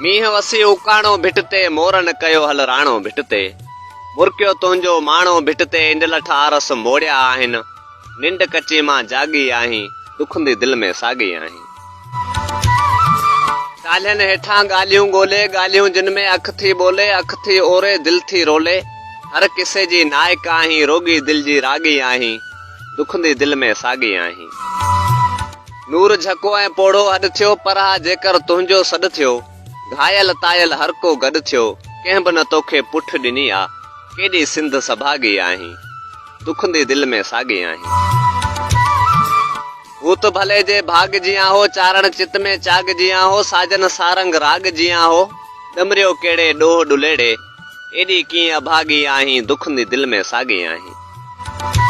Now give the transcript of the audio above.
मींह वसी उकाणो भिटते मोरन कयो हल राणो भिटते मुरकियो तुंहिंजो माणो भिटते इंडल ठारस मोड़िया आहिनि निंड कची मां जागी आहीं दुखंदी दिल में सागी आहीं ॻाल्हियुनि हेठां ॻाल्हियूं ॻोल्हे ॻाल्हियूं जिन में अख थी ॿोले अख थी ओरे दिल थी रोले हर किसे जी नायक आहीं रोगी दिल जी रागी आहीं दुखंदी दिल में सागी आहीं नूर झको ऐं पोड़ो अॾु थियो पर हा जेकर तुंहिंजो सॾु थियो घायल तायल हर को गॾु थियो कंहिं बि न तोखे पुठ ॾिनी आ केॾी सिंध सभागी आहीं दुखंदी दिल में सागी आहीं भूत भले जे भाग जियां हो चारण चित में चाग जियां हो साजन सारंग राग जियां हो डमरियो केड़े डोह डुलेड़े एॾी कीअं अभागी आहीं दुखंदी दिल में सागी आहीं।